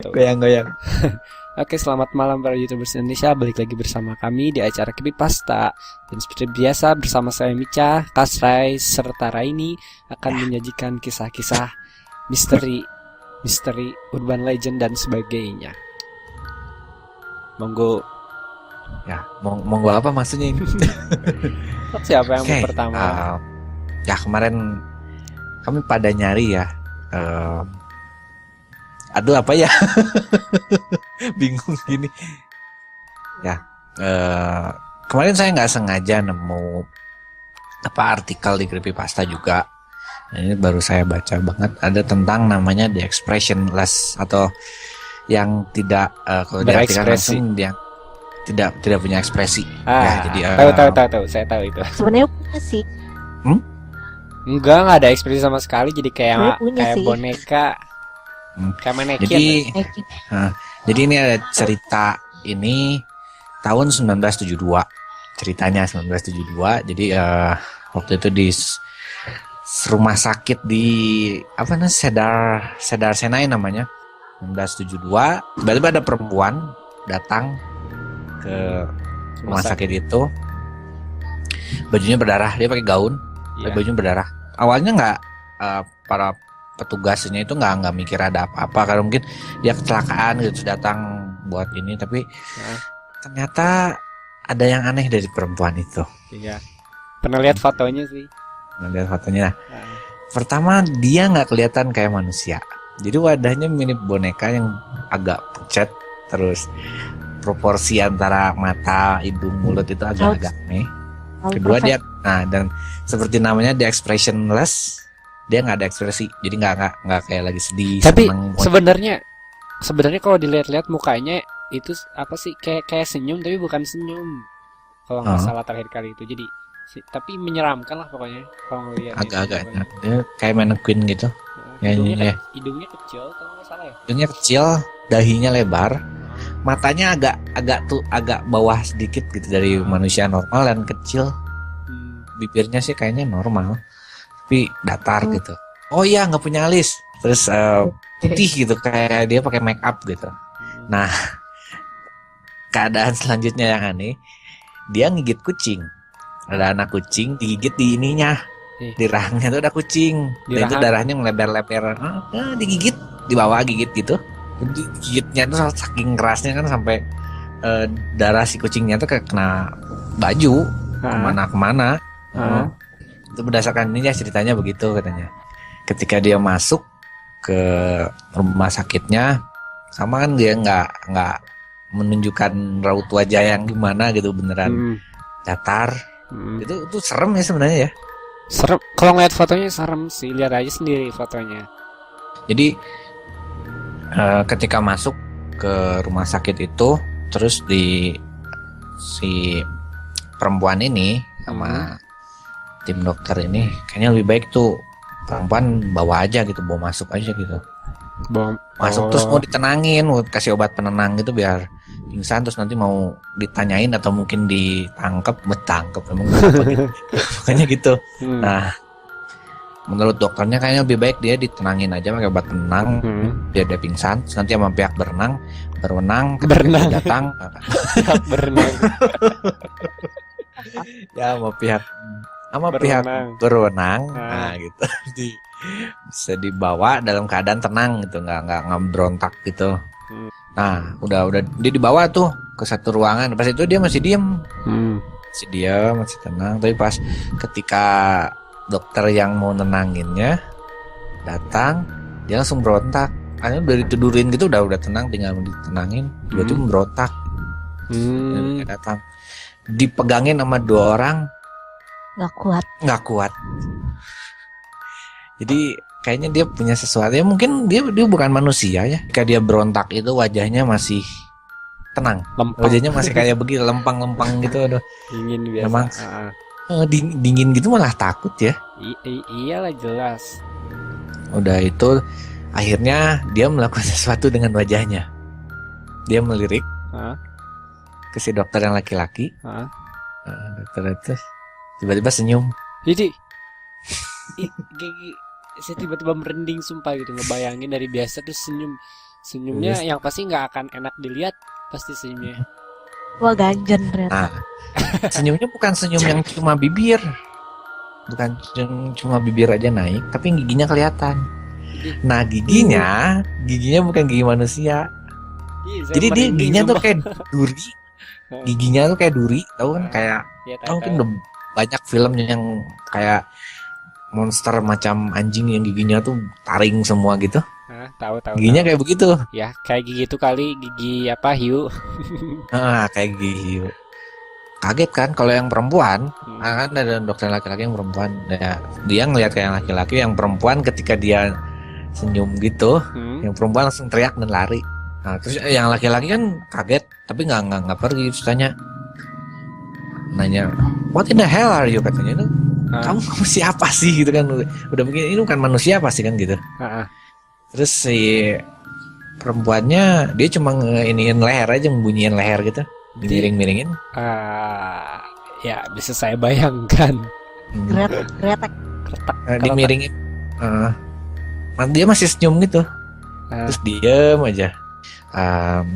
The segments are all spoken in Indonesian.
tuh. Goyang-goyang. Oke, selamat malam para YouTubers Indonesia. Balik lagi bersama kami di acara Creepypasta. Dan seperti biasa bersama saya Mica, Kasrai, serta Raini akan menyajikan kisah-kisah misteri, urban legend dan sebagainya. Monggo. Ya, monggo apa maksudnya ini? Siapa yang Oke, pertama? ya kemarin kami pada nyari ya. Aduh apa ya? Bingung gini. Ya, kemarin saya nggak sengaja nemu artikel di Creepypasta juga. Nah, ini baru saya baca banget, ada tentang namanya the expressionless atau yang tidak kalau diartikan langsung yang tidak punya ekspresi. Ya, jadi tahu, saya tahu itu. Sebenarnya punya sih. Enggak ada ekspresi sama sekali, jadi kayak sih. boneka. Kayak manekin. Jadi ini ada cerita ini tahun 1972. Ceritanya 1972. Jadi waktu itu di rumah sakit di Cedar Sinai namanya. 1972. Tiba-tiba ada perempuan datang ke rumah sakit itu. Bajunya berdarah, dia pakai gaun, bajunya berdarah. Awalnya nggak para petugasnya itu nggak mikir ada apa-apa, karena mungkin dia kecelakaan gitu datang buat ini, tapi ternyata ada yang aneh dari perempuan itu. Iya. Pernah lihat fotonya sih. Pernah lihat fotonya. Pertama dia nggak kelihatan kayak manusia, jadi wadahnya mirip boneka yang agak pucat, terus proporsi antara mata, hidung, mulut itu agak-agak aneh. Kedua dia, dan seperti namanya the expressionless, dia nggak ada ekspresi, jadi nggak kayak lagi sedih. Tapi sebenarnya kalau dilihat-lihat mukanya itu apa sih, kayak senyum tapi bukan senyum kalau nggak salah terakhir kali itu. Jadi tapi menyeramkan lah pokoknya kalau ngelihat. Agak-agak dia kayak mannequin gitu. Hidungnya kecil kalau nggak salah ya. Hidungnya kecil, dahinya lebar, matanya agak bawah sedikit gitu dari manusia normal dan kecil. Bibirnya sih kayaknya normal, tapi datar gitu. Oh iya, nggak punya alis, terus putih gitu, kayak dia pakai make up gitu. Nah, keadaan selanjutnya yang aneh, dia ngigit kucing. Ada anak kucing digigit di ininya, di rahangnya tuh ada kucing, dan itu darahnya melebar-lebar. Digigit, dibawa gigit gitu. Gigitnya tuh saking kerasnya kan sampai darah si kucingnya tuh kena baju kemana-kemana. Itu berdasarkan ini ya, ceritanya begitu katanya. Ketika dia masuk ke rumah sakitnya, sama kan dia nggak menunjukkan raut wajah yang gimana gitu, beneran datar. Itu serem ya sebenarnya ya. Serem, kalau ngeliat fotonya serem sih, lihat aja sendiri fotonya. Jadi ketika masuk ke rumah sakit itu, terus si perempuan ini sama tim dokter ini kayaknya lebih baik tuh perempuan bawa aja gitu, bawa masuk aja gitu. Masuk terus mau ditenangin, mau kasih obat penenang gitu biar pingsan, terus nanti mau ditanyain atau mungkin ditangkep emang apa gitu. Makanya gitu. Nah, menurut dokternya kayaknya lebih baik dia ditenangin aja pakai obat penenang, biar dia pingsan, terus nanti sama pihak berenang datang berenang. Ya sama pihak berwenang, nah gitu, bisa dibawa dalam keadaan tenang gitu, nggak berontak gitu. Nah udah dia dibawa tuh ke satu ruangan. Pas itu dia masih diem, masih tenang. Tapi pas ketika dokter yang mau nenanginnya datang, dia langsung berontak. Karena udah ditidurin gitu, udah tenang, tinggal ditenangin, tiba-tiba berontak. Dia datang, dipegangin sama 2 orang, nggak kuat. Jadi kayaknya dia punya sesuatu ya, mungkin dia bukan manusia ya. Ketika dia berontak itu wajahnya masih tenang, wajahnya masih kayak begitu lempang-lempang gitu. Aduh, dingin biasa. Memang dingin gitu, malah takut ya. Iyalah jelas. Udah itu akhirnya dia melakukan sesuatu dengan wajahnya. Dia melirik ke si dokter yang laki-laki. Dokter itu tiba-tiba senyum. Jadi saya tiba-tiba merinding sumpah gitu, ngebayangin dari biasa terus Senyumnya Terus? yang pasti nggak akan enak dilihat, pasti senyumnya. Wah, ganjen ternyata. Nah, senyumnya bukan senyum yang cuma bibir. Bukan cuma bibir aja naik, tapi giginya kelihatan. Nah, giginya bukan gigi manusia. Ih, saya Jadi dia merinding giginya tuh sumpah. kayak duri. Giginya tuh kayak duri, tahu kan? Kayak Ya, tahu mungkin udah banyak film yang kayak monster macam anjing yang giginya tuh taring semua gitu. tahu. Giginya kayak begitu. Ya, kayak gigi itu kali, gigi apa, hiu. Kayak gigi hiu. Kaget kan kalau yang perempuan, Hmm. kan ada dokter laki-laki yang perempuan. Ya, dia ngelihat kayak yang laki-laki, yang perempuan ketika dia senyum gitu, Hmm. yang perempuan langsung teriak dan lari. Nah, terus yang laki-laki kan kaget, tapi nggak pergi. Terus nanya, what in the hell are you, katanya itu. Kamu siapa sih gitu kan? Udah begini, ini bukan manusia pasti kan gitu. Terus si perempuannya dia cuma iniin leher aja, membunyiin leher gitu, dimiring-miringin. Ya bisa saya bayangkan. Gretek. Dimiringin. Dia masih senyum gitu. Terus diem aja.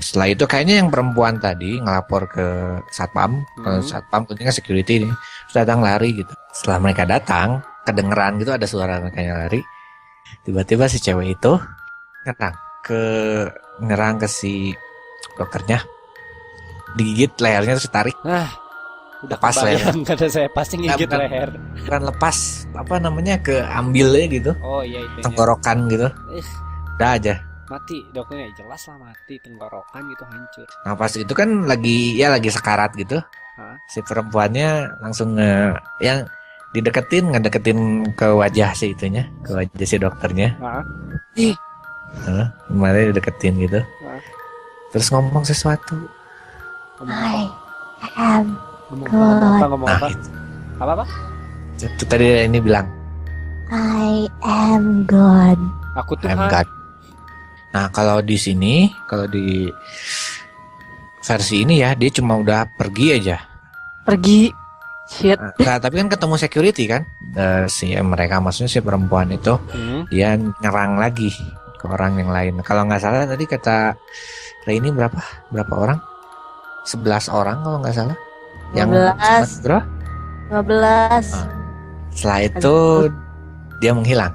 Setelah itu kayaknya yang perempuan tadi ngelapor ke satpam. Kalau satpam tentunya security nih. Terus datang lari gitu. Setelah mereka datang, kedengeran gitu ada suara mereka lari. Tiba-tiba si cewek itu nyerang ke si dokternya, digigit lehernya terus tarik. Udah lepas leher. Kata saya pasti ngigit Bukan. leher. Bukan lepas, apa namanya, keambilnya gitu, Oh iya itu. tenggorokan gitu. Udah aja. Mati dokternya, jelas lah mati, tenggorokan gitu hancur. Nah pas itu kan lagi sekarat gitu. Si perempuannya langsung yang ngedeketin ke wajah si itunya, ke wajah si dokternya. Kemarin dideketin gitu. Terus ngomong sesuatu. I am Ngomong Nah, apa? itu. Apa? Itu tadi ini bilang, I am God. Aku I'm Tuhan. God. Nah kalau di sini, kalau di versi ini ya, dia cuma udah pergi aja. Pergi. Shit. Nah, tapi kan ketemu security kan, mereka maksudnya si perempuan itu, dia nyerang lagi ke orang yang lain. Kalau nggak salah tadi kata Reini berapa orang? 11 orang kalau nggak salah. 15. Berapa? 15. Setelah itu dia menghilang,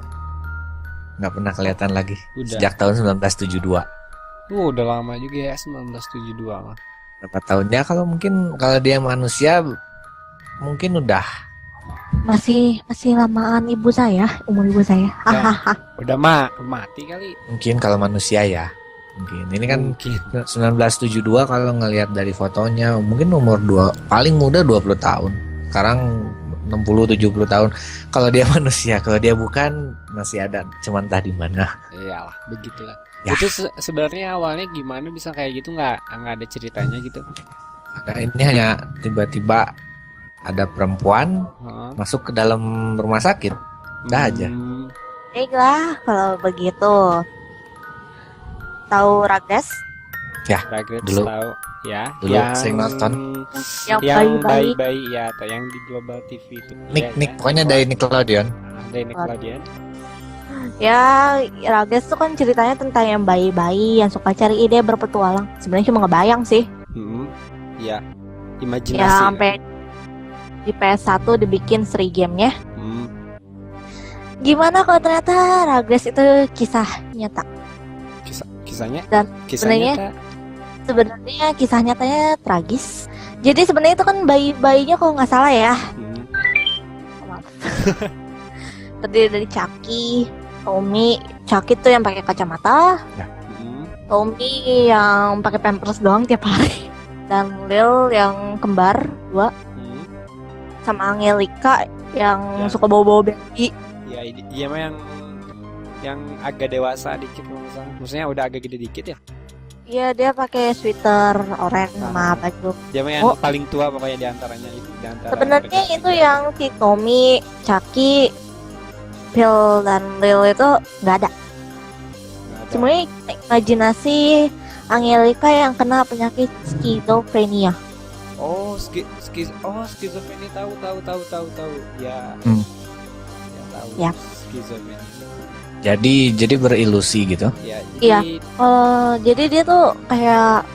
nggak pernah kelihatan lagi. Udah. Sejak tahun 1972. Udah lama juga ya, 1972 mah. Berapa tahunnya? Kalau dia manusia mungkin udah Masih lamaan ibu saya, umur ibu saya. Hahaha. Udah mati kali. mungkin kalau manusia ya. Mungkin ini kan Mungkin. 1972 kalau ngelihat dari fotonya mungkin umur paling muda 20 tahun. Sekarang 60-70 tahun. Kalau dia manusia, kalau dia bukan masih ada, cuman entah di mana. Iyalah, begitulah. Ya. Itu sebenarnya awalnya gimana bisa kayak gitu, nggak ada ceritanya gitu. Nah, ini hanya tiba-tiba ada perempuan masuk ke dalam rumah sakit. Udah aja. Baiklah, kalau begitu. Tahu Ragdas? Ragres Dulu. tahu ya. Dulu sering nonton. Yang Yang bayi-bayi. bayi ya, atau yang di Global TV itu. Nick pokoknya dari Nickelodeon. Dari Nickelodeon. Ya, Ragdas tuh kan ceritanya tentang yang bayi-bayi yang suka cari ide berpetualang. Sebenarnya cuma ngebayang sih. Ya, Ya, imajinasi. sampai di PS1 dibikin seri gamenya. Hmm. Gimana kalau ternyata Ragdas itu kisah nyata? Kisahnya? Dan Kisahnya sebenarnya kisah nyatanya tragis. Jadi sebenarnya itu kan bayi-bayinya kalau nggak salah ya. Maaf. Terdiri dari Chucky, Tommy. Chucky tuh yang pakai kacamata, Tommy yang pakai pampers doang tiap hari, dan Lil yang kembar 2, sama Angelica yang Ya. suka bawa-bawa baby. Ya, iya mah yang agak dewasa dikit misalnya. Maksudnya udah agak gede dikit ya. Iya, dia pakai sweater oranye sama baju. Dia mah yang paling tua pokoknya di antaranya itu. Sebenarnya itu yang si Tommy, Chucky, Phil dan Lil itu nggak ada. Semuanya imajinasi Angelica yang kena penyakit skizofrenia. Skizofrenia tahu. Ya. Hmm. Ya tahu. Ya. Skizofrenia. Jadi berilusi gitu. Ya, Iya. jadi Jadi dia tuh kayak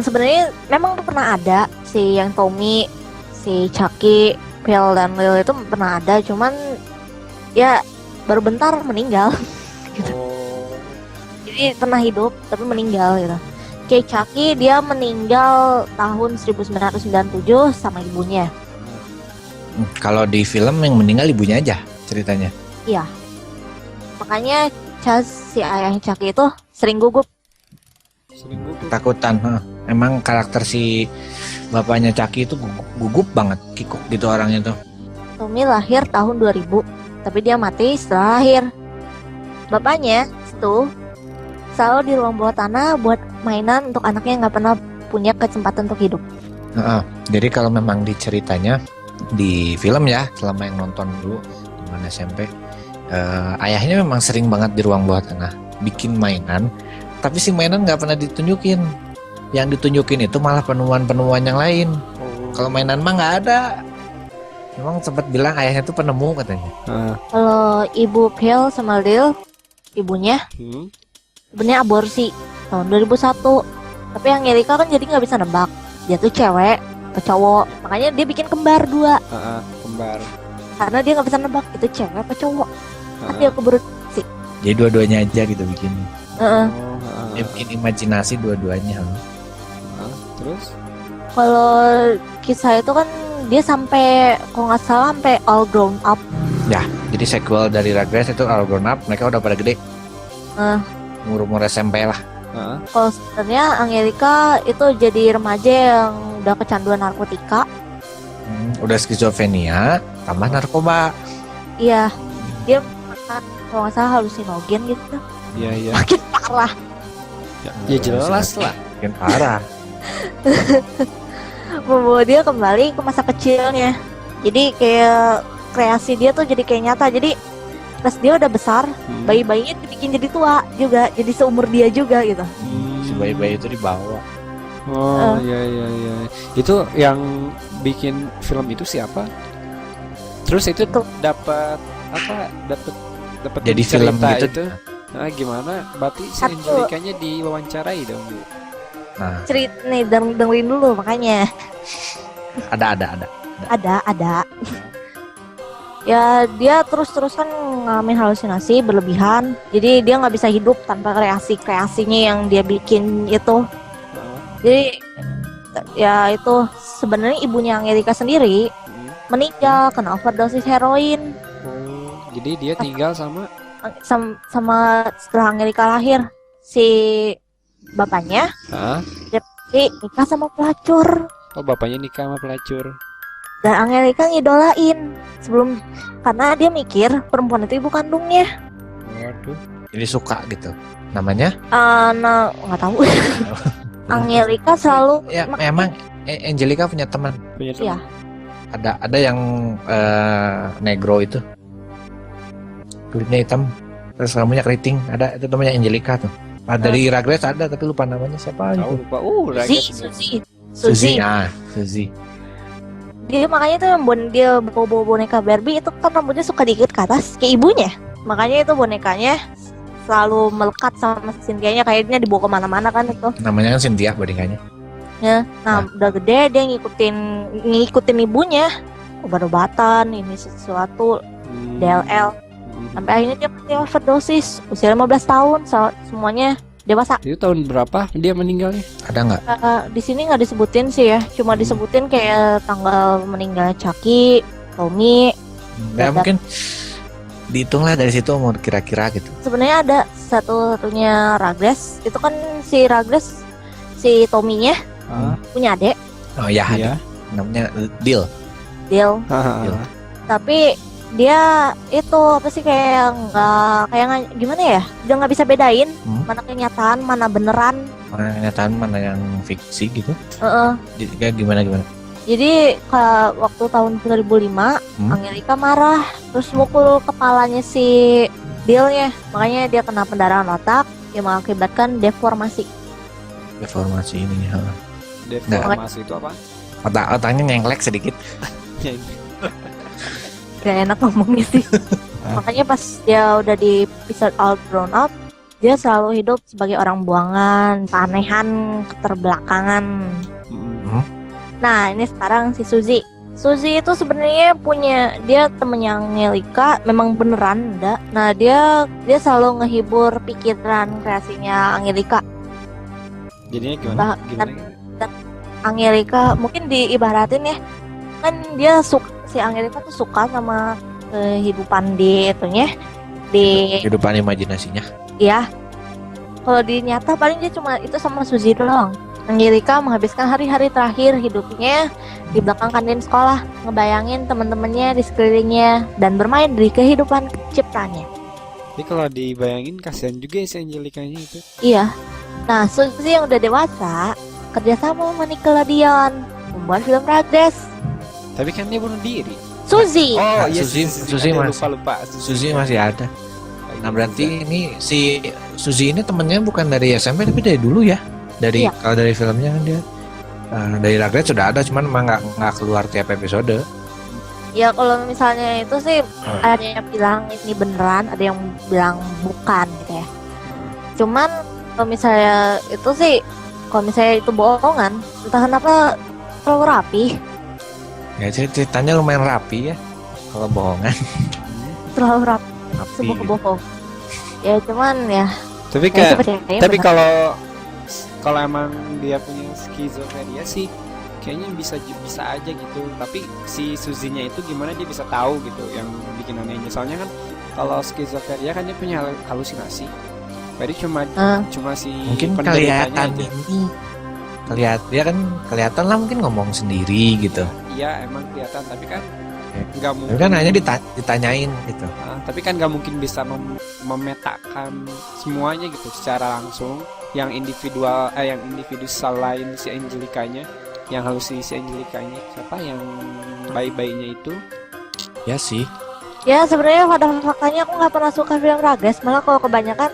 sebenarnya memang tuh pernah ada si yang Tommy, si Chucky, Phil dan Lil itu pernah ada, cuman ya baru bentar meninggal. oh, Jadi pernah hidup tapi meninggal gitu. Kayak Chucky dia meninggal tahun 1997 sama ibunya. Kalau di film yang meninggal ibunya aja ceritanya. Makanya si ayahnya Chucky itu sering gugup. sering gugup. Ketakutan. Emang karakter si bapaknya Chucky itu gugup banget, kikuk gitu orangnya tuh. Tommy lahir tahun 2000, tapi dia mati setelah lahir. Bapaknya itu selalu di ruang bawah tanah buat mainan untuk anaknya yang nggak pernah punya kesempatan untuk hidup. Jadi kalau memang diceritanya di film ya, selama yang nonton dulu zaman SMP, ayahnya memang sering banget di ruang bawah tanah bikin mainan, tapi si mainan nggak pernah ditunjukin. Yang ditunjukin itu malah penemuan-penemuan yang lain. Oh. Kalau mainan mah nggak ada. Memang sempat bilang ayahnya tuh penemu katanya. Kalau ibu Phil sama Lil, ibunya sebenarnya aborsi tahun 2001. Tapi Angelica kan jadi nggak bisa nebak dia tuh cewek atau cowok. Makanya dia bikin kembar 2 Kembar. karena dia nggak bisa nebak itu cewek apa cowok. Kan dia keburu Jadi dua-duanya aja gitu bikin. Heeh. Dia bikin imajinasi dua-duanya. Terus? Kalau kisah itu kan dia sampai kalau nggak salah sampai all grown up. Ya, jadi sequel dari Rugrats itu All Grown Up, mereka udah pada gede. Umur-umur SMP lah. Kalau sebenarnya Angelica itu jadi remaja yang udah kecanduan narkotika. Udah skizofrenia, tambah narkoba. Iya, dia makan kalau nggak salah halusinogen gitu. Iya. Makin parah. Ya jelas lah. Makin parah. Membawa dia kembali ke masa kecilnya. Jadi kayak kreasi dia tuh jadi kayak nyata. Jadi pas dia udah besar, bayi-bayinya dibikin jadi tua juga, jadi seumur dia juga gitu. Si bayi-bayi itu dibawa. Oh iya. Itu yang bikin film itu siapa? Terus itu dapat apa? Dapat Jadi film cerita gitu. itu. Nah, gimana? Berarti si Satu. Angelicanya diwawancarai dong, Bu. Nah, Cerita nih, dengerin dulu makanya. Ada. Ya dia terus-terusan ngalamin halusinasi berlebihan. Jadi dia nggak bisa hidup tanpa kreasinya yang dia bikin itu. Jadi ya itu sebenarnya ibunya Angelica sendiri meninggal kena overdosis heroin. Jadi dia tinggal sama Sama setelah Angelica lahir si bapaknya nikah sama pelacur. Oh, bapaknya nikah sama pelacur. Dan Angelica ngidolain sebelum karena dia mikir perempuan itu ibu kandungnya. Waduh. jadi suka gitu. Namanya? Nah nggak tahu. Angelica selalu Ya, memang Angelica punya teman. Punya Iya. Ada yang negro itu. Kulitnya hitam, terus rambutnya keriting. Ada itu namanya Angelica tuh. Dari Rugrats ada tapi lupa namanya siapa tahu gitu. lupa. Suzy. Suzy. Dia makanya tuh dia bawa boneka Barbie itu kan rambutnya suka dikit ke atas kayak ibunya. Makanya itu bonekanya selalu melekat sama Cynthia-nya, kayaknya dibawa kemana-mana kan itu. Namanya kan Cynthia bonekanya. Ya, nah udah gede dia ngikutin ibunya, obat-obatan ini sesuatu DLL. Sampai akhirnya dia mati overdosis usia 15 tahun, semuanya dewasa. Itu tahun berapa dia meninggalnya? Ada nggak? Di sini nggak disebutin sih ya, cuma disebutin kayak tanggal meninggal Chucky, Tommy. Ya mungkin dihitunglah dari situ umur kira-kira gitu. Sebenarnya ada satu-satunya Rugrats, itu kan si Rugrats si Tommy-nya punya adik, Oh ya, Iya. namanya Dil. Dil. Tapi dia itu apa sih kayak gimana ya? Dia nggak bisa bedain mana kenyataan, mana beneran. Mana kenyataan, mana yang fiksi gitu. Heeh. Jadi gimana? Jadi waktu tahun 2005 Angelica marah terus mukul kepalanya si Dil-nya. Makanya dia kena pendarahan otak yang mengakibatkan deformasi. Deformasi ini. Deformasi itu apa? Otaknya nyenglek sedikit. Gak enak ngomongnya sih. Makanya pas dia udah di episode All Grown Up, dia selalu hidup sebagai orang buangan, keanehan, keterbelakangan. Nah, ini sekarang si Suzy. Suzy itu sebenarnya punya dia temennya Angelika, memang beneran ada. Nah, dia selalu ngehibur pikiran kreasinya Angelika. Jadinya gimana? Angelika mungkin diibaratin ya, kan dia si Angelika tuh suka sama kehidupan di itunya, di Kehidupan imajinasinya. ya. Kalau di nyata paling dia cuma itu sama Suzy doang. Angelika menghabiskan hari-hari terakhir hidupnya di belakang kantin sekolah, ngebayangin teman-temannya di sekelilingnya dan bermain di kehidupan ciptanya. Jadi kalau dibayangin kasihan juga ya si Angelikanya itu. Iya. Nah, Suzy yang udah dewasa kerjasama sama Nickelodeon membuat film Rugrats. Tapi kan dia bunuh diri. Suzy. Oh iya, Suzy masih lupa. Suzy masih ada. Nah berarti ini si Suzy ini temennya bukan dari SMP tapi dari dulu ya. Dari Iya. kalau dari filmnya kan dia dari Rugrats sudah ada, cuman emang nggak keluar tiap episode. Ya kalau misalnya itu sih ada yang bilang ini beneran, ada yang bilang bukan gitu ya. Cuman kalau misalnya itu sih, kalau misalnya itu bohongan, entah kenapa terlalu rapi, Ya ceritanya lumayan rapi ya. Kalau bohongan terlalu rapi, rapi. sebuah bohong. Ya cuman ya. Tapi ya kayak sepertinya tapi bener. kalau emang dia punya skizofrenia sih kayaknya bisa aja gitu. Tapi si Suzy-nya itu gimana dia bisa tahu gitu yang bikin anehnya. Soalnya kan kalau skizofrenia kan dia punya halusinasi. Jadi cuma si Mungkin penderitanya kelihatan aja. ini dia kan kelihatan lah mungkin ngomong sendiri gitu. Iya emang kelihatan tapi kan nggak Tapi mungkin kan hanya ditanyain gitu. tapi kan nggak mungkin bisa memetakan semuanya gitu secara langsung yang individual yang individu selain si Angelikanya, yang halusinasi si Angelikanya, siapa yang bayi-bayinya itu. Ya sih. Ya sebenarnya pada faktanya aku nggak pernah suka film Rugrats, malah kalau kebanyakan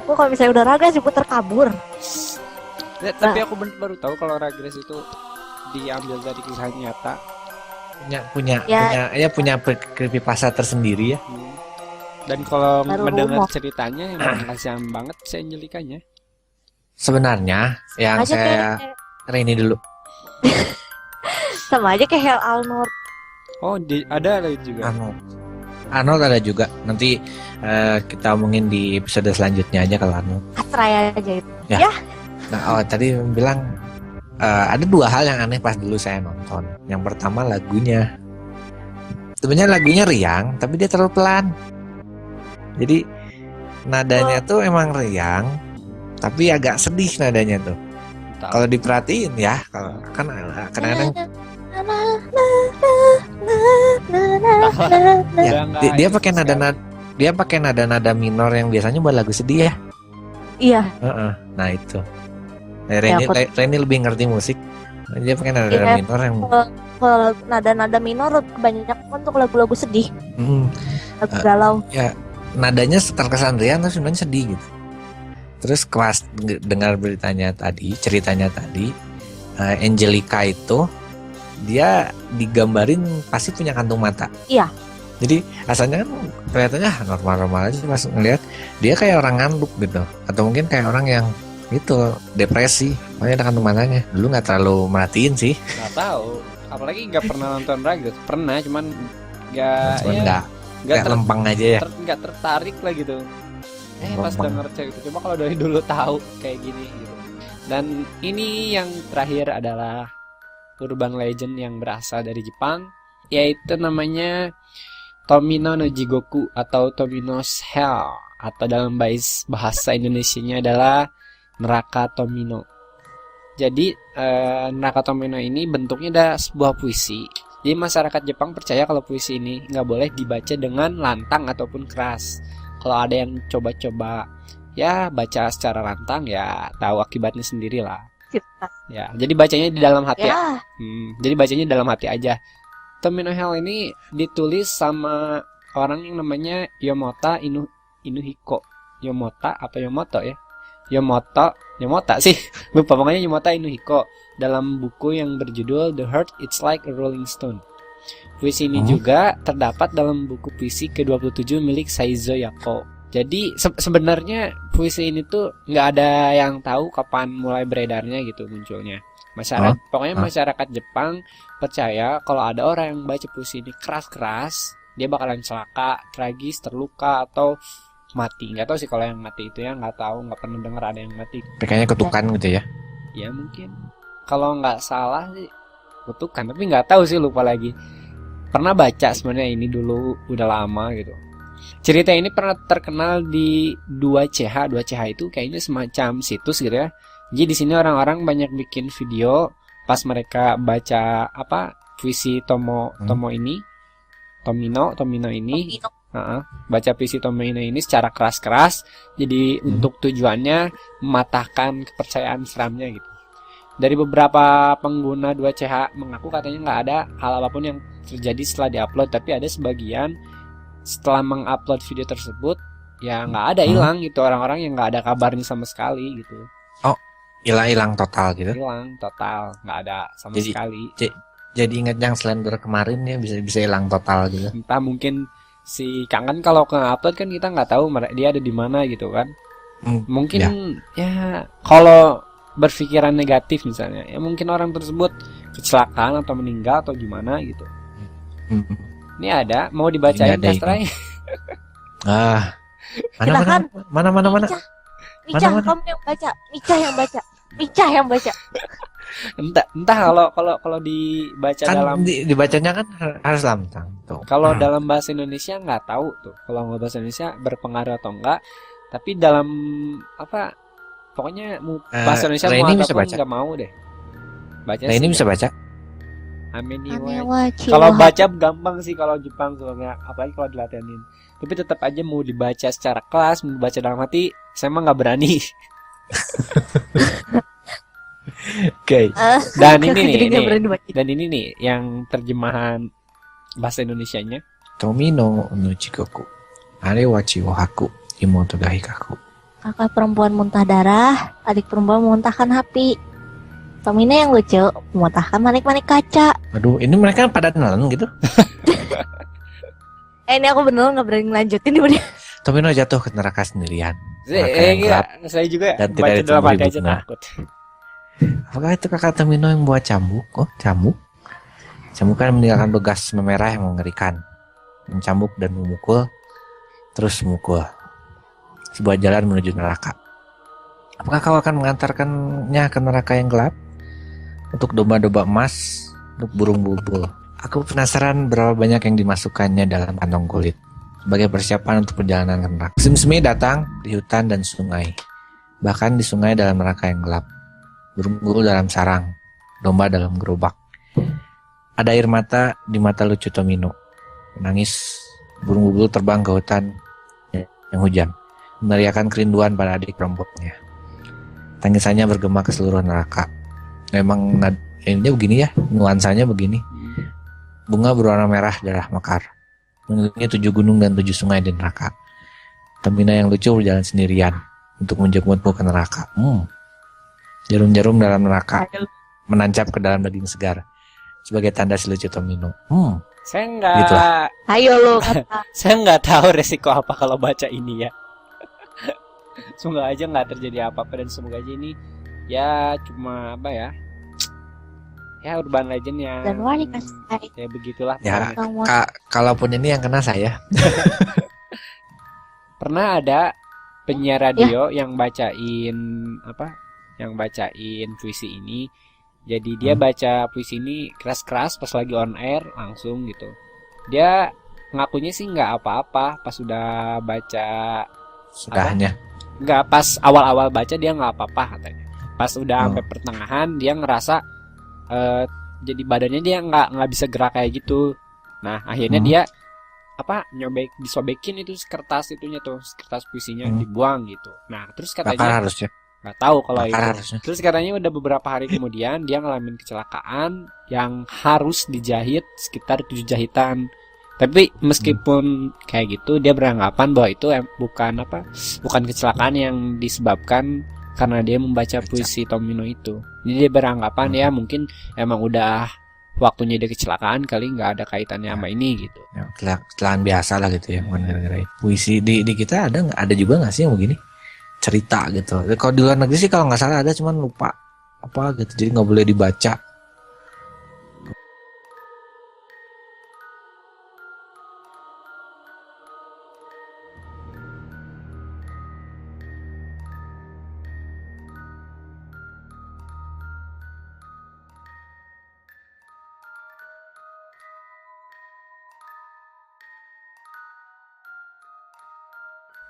aku kalau misalnya udah Rugrats diputer kabur. Tapi aku baru tahu kalau Rugrats itu diambil dari kisah nyata. punya creepypasta tersendiri ya. Dan kalau Baru mendengar rumor. ceritanya emang kasihan banget si Angelikanya. Sebenarnya yang Aja saya Reni dulu. Sama aja kayak Hell Arnold. Oh, ada lagi juga. Arnold ada juga. Nanti kita omongin di episode selanjutnya aja kalau Arnold. Astray aja itu. Nah, tadi bilang ada dua hal yang aneh pas dulu saya nonton. Yang pertama lagunya. Sebenarnya lagunya riang, tapi dia terlalu pelan. Jadi nadanya tuh emang riang, tapi agak sedih nadanya tuh. Kalau diperhatiin ya, kalau kan kadang-kadang dia pakai nada minor yang biasanya buat lagu sedih ya. Iya. Nah itu. Reni lebih ngerti musik. Dia pakai nada Iya. minor yang Kalau nada-nada minor kebanyakan untuk lagu-lagu sedih, lagu galau. ya nadanya terkesan riang tapi sebenarnya sedih gitu. Terus pas dengar ceritanya tadi, Angelika itu dia digambarin pasti punya kantung mata. Iya. Jadi asalnya kan kelihatannya normal-normal aja, pas ngeliat dia kayak orang ngantuk gitu, atau mungkin kayak orang yang itu depresi, makanya ada kantung matanya. Dulu nggak terlalu merhatiin sih. Nggak tahu, apalagi nggak pernah nonton Rugrats. Pernah, cuman nggak lempeng aja ya. Nggak tertarik lah gitu. Pas denger cerita, coba kalau dari dulu tahu kayak gini gitu. Dan ini yang terakhir adalah urban legend yang berasal dari Jepang, yaitu namanya Tomino no Jigoku atau Tomino's Hell, atau dalam bahasa Indonesianya adalah neraka Tomino. Jadi neraka Tomino ini bentuknya adalah sebuah puisi. Jadi masyarakat Jepang percaya kalau puisi ini nggak boleh dibaca dengan lantang ataupun keras. Kalau ada yang coba-coba ya baca secara lantang, ya tahu akibatnya sendiri lah. Ya, jadi bacanya di dalam hati. Ya. Jadi bacanya di dalam hati aja. Tomino Hell ini ditulis sama orang yang namanya Yomota Inuhiko. Yomota atau Yomoto ya? Yomota sih. Lupa, pokoknya Yomota Inuhiko, dalam buku yang berjudul The Heart It's Like a Rolling Stone. Puisi ini juga terdapat dalam buku puisi ke-27 milik Saizo Yako. Jadi sebenarnya puisi ini tuh nggak ada yang tahu kapan mulai beredarnya gitu munculnya. Pokoknya masyarakat Jepang percaya kalau ada orang yang baca puisi ini keras-keras, dia bakalan celaka, tragis, terluka atau mati. Nggak tahu sih kalau yang mati itu ya, nggak tahu, nggak pernah dengar ada yang mati. Kayaknya kutukan gitu ya. Ya mungkin. Kalau nggak salah sih kutukan, tapi nggak tahu sih, lupa lagi. Pernah baca sebenarnya ini dulu, udah lama gitu. Cerita ini pernah terkenal di 2CH. 2CH itu kayaknya semacam situs gitu ya. Jadi di sini orang-orang banyak bikin video pas mereka baca puisi Tomino ini. Baca puisi Tomino ini secara keras-keras. Jadi untuk tujuannya mematahkan kepercayaan seramnya gitu. Dari beberapa pengguna 2CH mengaku katanya nggak ada hal apapun yang terjadi setelah diupload, tapi ada sebagian setelah mengupload video tersebut ya nggak ada, hilang gitu, orang-orang yang nggak ada kabarnya sama sekali gitu. Oh, hilang total gitu? Hilang total, nggak ada sama sekali. Jadi ingat yang Slender kemarin ya, bisa hilang total gitu. Entah mungkin si Kangen kalau nge-upload kan kita nggak tahu dia ada di mana gitu kan. Mungkin ya kalau berpikiran negatif misalnya, ya mungkin orang tersebut kecelakaan atau meninggal atau gimana gitu. Ini ada, mau dibacain Kak Stray? Mana? Micah, kamu yang baca. Micah yang baca. Entah kalau dibaca kan dalam dibacanya kan harus lantang tuh. Kalau dalam bahasa Indonesia nggak tahu tuh. Kalau nggak bahasa Indonesia berpengaruh atau enggak. Tapi dalam pokoknya bahasa Indonesia mau ataupun nggak mau deh. Baca. Nah ini bisa baca. Kalau baca gampang sih kalau Jepang soalnya, apalagi kalau dilatihanin. Tapi tetap aja mau dibaca secara kelas, mau dibaca dalam hati, saya mah nggak berani. Oke. Dan ini nih yang terjemahan bahasa Indonesianya. Tomino no Chikoku, are wa chiwohaku, imoto ga hikaku. Kakak perempuan muntah darah, adik perempuan memuntahkan api. Tomino yang lucu memuntahkan manik-manik kaca. Aduh, ini mereka pada nelen gitu. Ini aku bener nggak berani lanjutin nih. Tomino jatuh ke neraka sendirian. Saya juga dan baca tidak dalam hati aja takut. Apakah itu kakak Tomino yang buat cambuk? Oh, cambuk. Cambuk kan meninggalkan bekas memerah yang mengerikan. Mencambuk dan memukul, terus memukul. Sebuah jalan menuju neraka. Apakah kau akan mengantarkannya ke neraka yang gelap? Untuk domba-domba emas, untuk burung bulbul. Aku penasaran berapa banyak yang dimasukkannya dalam kantong kulit. Sebagai persiapan untuk perjalanan ke neraka. Musim semi datang di hutan dan sungai. Bahkan di sungai dalam neraka yang gelap. Burung bulbul dalam sarang, domba dalam gerobak. Ada air mata di mata lucu Tomino. Menangis, burung bulbul terbang ke hutan yang hujan. Meneriakan kerinduan pada adik perempuannya. Tangisannya bergema ke seluruh neraka. Memang ini begini ya, nuansanya begini. Bunga berwarna merah darah mekar. Mengelilingi 7 gunung dan 7 sungai di neraka. Tomino yang lucu berjalan sendirian untuk menjemputmu ke neraka. Jarum-jarum dalam neraka menancap ke dalam daging segar sebagai tanda si lucu Tomino. Saya nggak. Gitu lah. Ayo lo kata. Saya nggak tahu resiko apa kalau baca ini ya. Semoga aja nggak terjadi apa-apa dan semoga aja ini ya cuma ya urban legend ya. Dan ya begitulah. Ya, kalaupun ini yang kena saya. Pernah ada penyiar radio yang bacain puisi ini. Jadi dia baca puisi ini keras-keras pas lagi on air langsung gitu. Dia ngakunya sih nggak apa-apa pas sudah baca. Sudahnya. Nggak, pas awal-awal baca dia nggak apa-apa katanya. Pas udah sampai pertengahan dia ngerasa jadi badannya dia nggak bisa gerak kayak gitu. Nah akhirnya dia disobekin itu kertas puisinya dibuang gitu. Nah terus katanya harusnya nggak tahu kalau itu. Harusnya. Terus katanya udah beberapa hari kemudian dia ngalamin kecelakaan yang harus dijahit sekitar 7 jahitan. Tapi meskipun kayak gitu dia beranggapan bahwa itu bukan kecelakaan yang disebabkan karena dia membaca puisi Tomino itu. Jadi dia beranggapan ya mungkin emang udah waktunya dia kecelakaan kali nggak ada kaitannya sama ini gitu. Ya, kecelakaan biasa lah gitu ya, bukan gara-gara itu. Puisi di kita ada juga nggak sih yang begini cerita gitu? Kalau di luar negeri sih kalau nggak salah ada, cuman lupa apa gitu, jadi nggak boleh dibaca.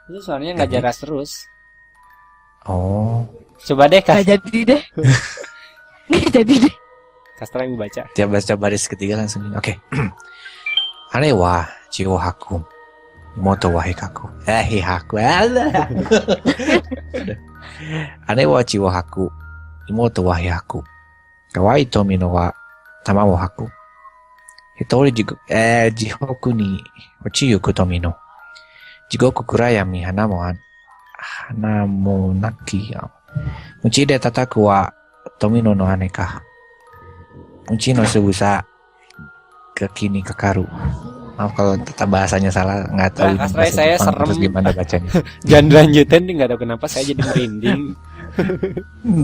Itu soalnya nggak Jadi? jelas terus. Oh, Coba deh Gak jadi deh. Gak jadi deh. Kastra yang baca. tiap baca baris ketiga langsung. Oke. Ane wa jiwa haku, moto wa hikaku. Hihaku. Ane wa jiwa haku, moto wa hikaku. Kawai tomi no wa tamao haku. Hitori jihoku ni ochiyuku tomi no. Jigoku kurayami hanamo naki. Uchi de tataku wa tomino no hane ka. Uchi no subusa kekini kekaru. Maaf kalau tata bahasanya salah, nggak tahu ini Kastra, bahasa saya Jepang, serem. terus gimana bacanya. Jangan lanjutin nih, nggak tahu kenapa saya jadi merinding.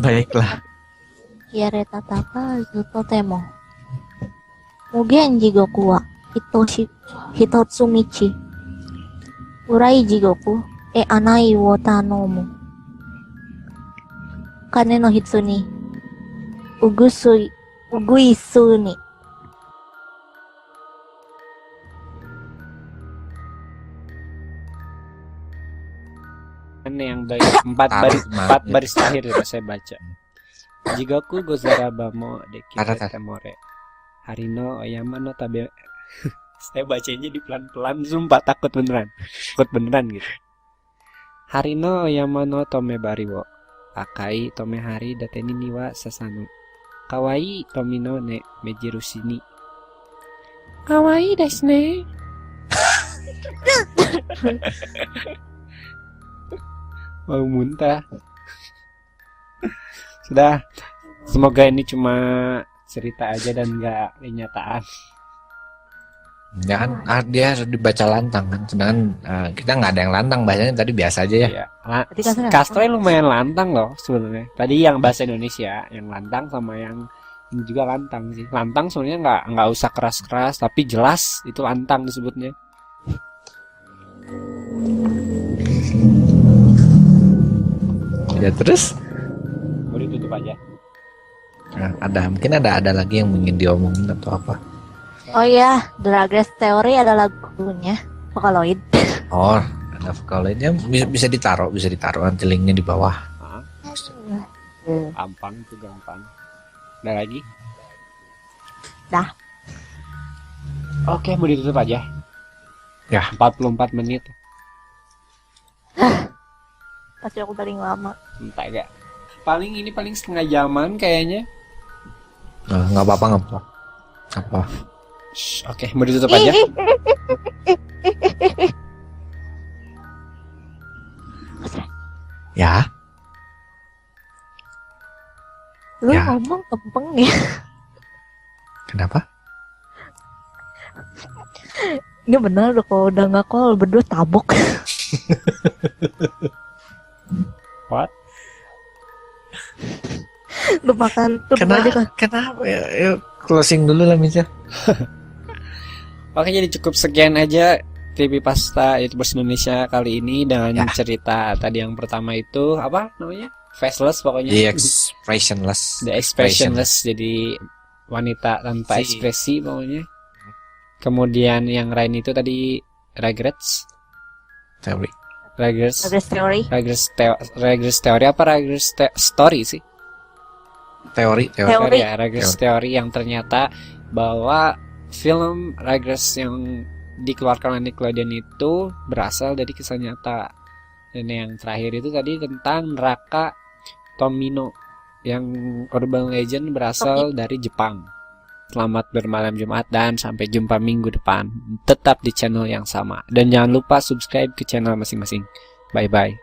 Baiklah. Kiare tataka zuto temo. Mugen jigoku wa hitotsumichi. Urai jigoku anai wo tanomu. Kane no hitsu ni uguisu ni. Ini yang dari empat baris terakhir itu saya baca. Jigoku gozarabamo Ada. temore. Harino oyama no tabe. Saya bacanya di pelan-pelan, sumpah takut beneran. Takut beneran gitu. Harino oyama no tomebari wo. Akai tomehari dateni niwa sasanu. Kawaii tomino ne mejirushi ni. Kawaii desu ne. Mau muntah. Sudah. Semoga ini cuma cerita aja dan nggak kenyataan. Ya kan, dia harus dibaca lantang kan, sedangkan kita nggak ada yang lantang, bahasanya tadi biasa aja ya. Iya. Tadi kan Kastra lumayan lantang loh sebenarnya. Tadi yang bahasa Indonesia, yang lantang sama yang ini juga lantang sih. Lantang sebenarnya nggak usah keras-keras, tapi jelas itu lantang disebutnya. Ya terus Boleh tutup aja. mungkin ada lagi yang ingin diomongin atau apa? Oh ya, Drag Race Theory ada lagunya Vocaloid. Oh, ada Vocaloidnya, bisa ditaruh nanti linknya di bawah. Gampang itu gampang. Ada lagi? Dah. Oke, mau ditutup aja. Ya. 44 menit. Pasti aku paling lama. Entah gak. Paling setengah jaman kayaknya. Nggak apa-apa. Apa? Shh, oke, mau ditutup aja. Ya. Lu Ya. ngomong kempeng ya. Kenapa? Ini bener udah, kalau udah nggak call berdua tabok. What? Lu makan tuh aja kan. Kenapa ya? Yuk closing dulu lah Misha. Oke, jadi cukup sekian aja Creepypasta YouTubers Indonesia kali ini dengan cerita tadi yang pertama itu apa namanya? Faceless pokoknya. The expressionless. The expressionless, jadi wanita tanpa ekspresi pokoknya. Kemudian yang lain itu tadi regrets Theory. regrets Theory. regrets teori apa regrets story sih? Teori. Ya, regrets teori yang ternyata bahwa film Regrets yang dikeluarkan oleh Nickelodeon itu berasal dari kisah nyata. Dan yang terakhir itu tadi tentang neraka Tomino yang urban legend berasal dari Jepang. Selamat bermalam Jumat dan sampai jumpa minggu depan. Tetap di channel yang sama. Dan jangan lupa subscribe ke channel masing-masing. Bye-bye.